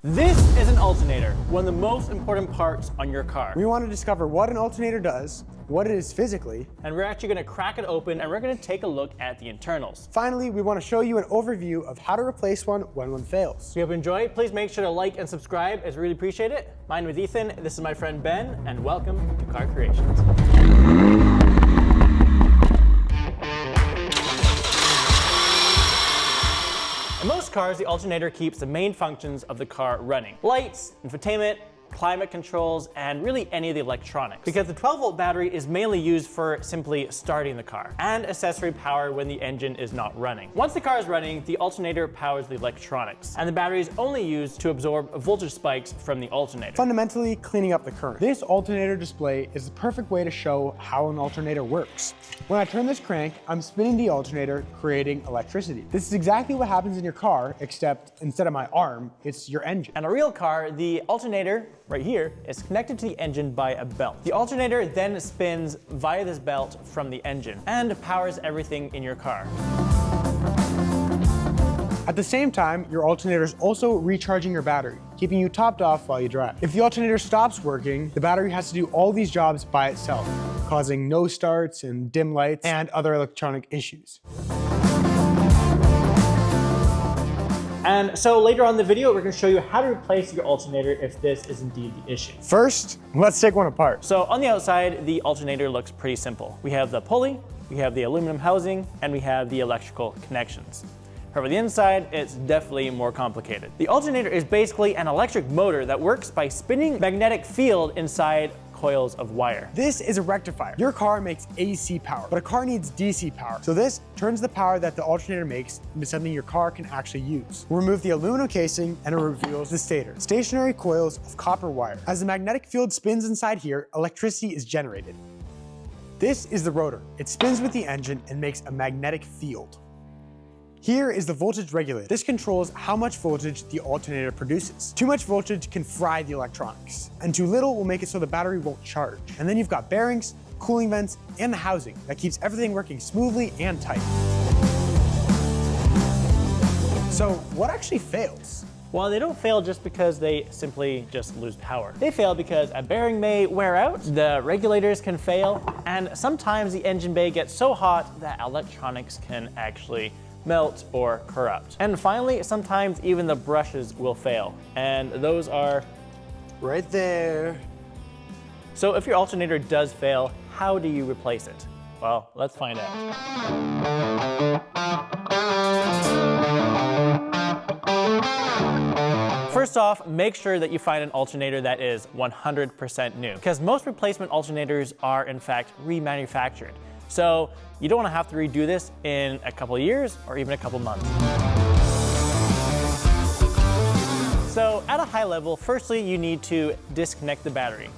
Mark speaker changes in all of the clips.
Speaker 1: This is an alternator, one of the most important parts on your car.
Speaker 2: We want to discover what an alternator does, what it is physically,
Speaker 1: and we're actually going to crack it open and we're going to take a look at the internals.
Speaker 2: Finally, we want to show you an overview of how to replace one when one fails.
Speaker 1: If you have enjoyed, please make sure to like and subscribe, as we really appreciate it. My name is Ethan, this is my friend Ben, and welcome to Car Creations. In most cars, the alternator keeps the main functions of the car running. Lights, infotainment, climate controls, and really any of the electronics. Because the 12-volt battery is mainly used for simply starting the car, and accessory power when the engine is not running. Once the car is running, the alternator powers the electronics, and the battery is only used to absorb voltage spikes from the alternator.
Speaker 2: Fundamentally, cleaning up the current. This alternator display is the perfect way to show how an alternator works. When I turn this crank, I'm spinning the alternator, creating electricity. This is exactly what happens in your car, except instead of my arm, it's your engine.
Speaker 1: In a real car, the alternator right here is connected to the engine by a belt. The alternator then spins via this belt from the engine and powers everything in your car.
Speaker 2: At the same time, your alternator is also recharging your battery, keeping you topped off while you drive. If the alternator stops working, the battery has to do all these jobs by itself, causing no starts and dim lights and other electronic issues.
Speaker 1: And so later on in the video, we're going to show you how to replace your alternator if this is indeed the issue.
Speaker 2: First, let's take one apart.
Speaker 1: So on the outside, the alternator looks pretty simple. We have the pulley, we have the aluminum housing, and we have the electrical connections. However, the inside, it's definitely more complicated. The alternator is basically an electric motor that works by spinning magnetic field inside coils of wire.
Speaker 2: This is a rectifier. Your car makes AC power, but a car needs DC power. So this turns the power that the alternator makes into something your car can actually use. We'll remove the aluminum casing and it reveals the stator. Stationary coils of copper wire. As the magnetic field spins inside here, electricity is generated. This is the rotor. It spins with the engine and makes a magnetic field. Here is the voltage regulator. This controls how much voltage the alternator produces. Too much voltage can fry the electronics, and too little will make it so the battery won't charge. And then you've got bearings, cooling vents, and the housing that keeps everything working smoothly and tight. So what actually fails?
Speaker 1: Well, they don't fail just because they simply just lose power. They fail because a bearing may wear out, the regulators can fail, and sometimes the engine bay gets so hot that electronics can actually melt or corrupt. And finally, sometimes even the brushes will fail, and those are
Speaker 2: right there.
Speaker 1: So if your alternator does fail, how do you replace it? Well, let's find out. First off, make sure that you find an alternator that is 100% new, because most replacement alternators are in fact remanufactured. So you don't want to have to redo this in a couple of years or even a couple months. So at a high level, firstly, you need to disconnect the battery.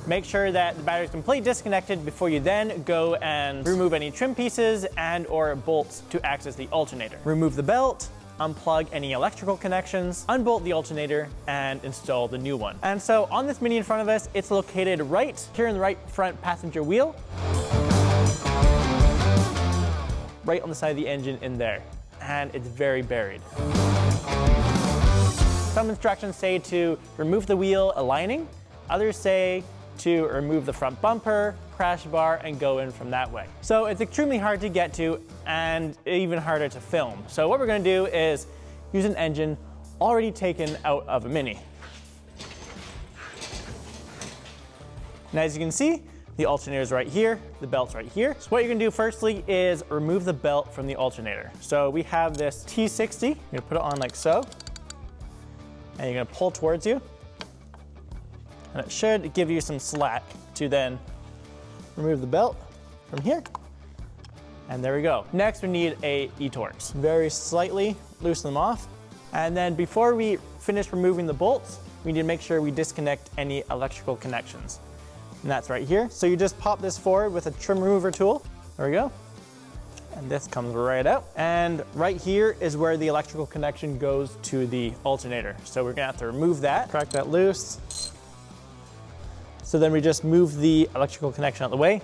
Speaker 1: Make sure that the battery is completely disconnected before you then go and remove any trim pieces and or bolts to access the alternator. Remove the belt, unplug any electrical connections, unbolt the alternator, and install the new one. And so on this Mini in front of us, it's located right here in the right front passenger wheel, right on the side of the engine in there, and it's very buried. Some instructions say to remove the wheel aligning, others say to remove the front bumper, crash bar, and go in from that way. So it's extremely hard to get to and even harder to film. So what we're gonna do is use an engine already taken out of a Mini. Now as you can see, the alternator is right here, the belt's right here. So what you're gonna do firstly is remove the belt from the alternator. So we have this T60, you're gonna put it on like so, and you're gonna pull towards you. And it should give you some slack to then remove the belt from here. And there we go. Next we need a e-Torx. Very slightly loosen them off. And then before we finish removing the bolts, we need to make sure we disconnect any electrical connections. And that's right here. So you just pop this forward with a trim remover tool. There we go. And this comes right out. And right here is where the electrical connection goes to the alternator. So we're gonna have to remove that, crack that loose. So then we just move the electrical connection out of the way.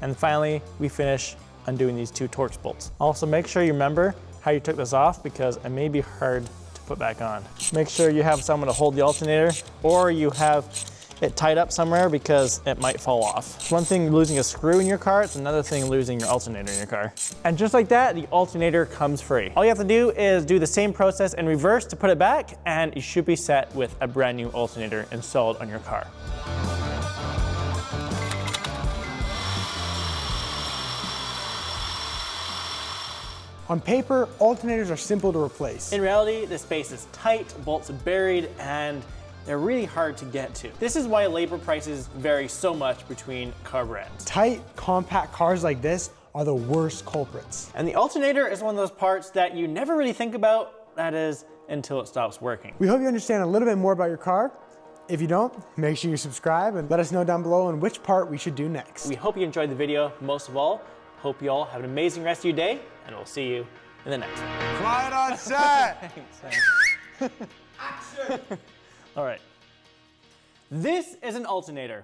Speaker 1: And finally, we finish undoing these two Torx bolts. Also make sure you remember how you took this off, because it may be hard to put back on. Make sure you have someone to hold the alternator, or you have it tied up somewhere because it might fall off. It's one thing losing a screw in your car, it's another thing losing your alternator in your car. And just like that, the alternator comes free. All you have to do is do the same process in reverse to put it back, and you should be set with a brand new alternator installed on your car.
Speaker 2: On paper, alternators are simple to replace.
Speaker 1: In reality, the space is tight, bolts are buried, and they're really hard to get to. This is why labor prices vary so much between car brands.
Speaker 2: Tight, compact cars like this are the worst culprits.
Speaker 1: And the alternator is one of those parts that you never really think about, that is, until it stops working.
Speaker 2: We hope you understand a little bit more about your car. If you don't, make sure you subscribe and let us know down below on which part we should do next.
Speaker 1: We hope you enjoyed the video. Most of all, hope you all have an amazing rest of your day, and we'll see you in the next one.
Speaker 3: Quiet on set.
Speaker 1: Action! All right. This is an alternator.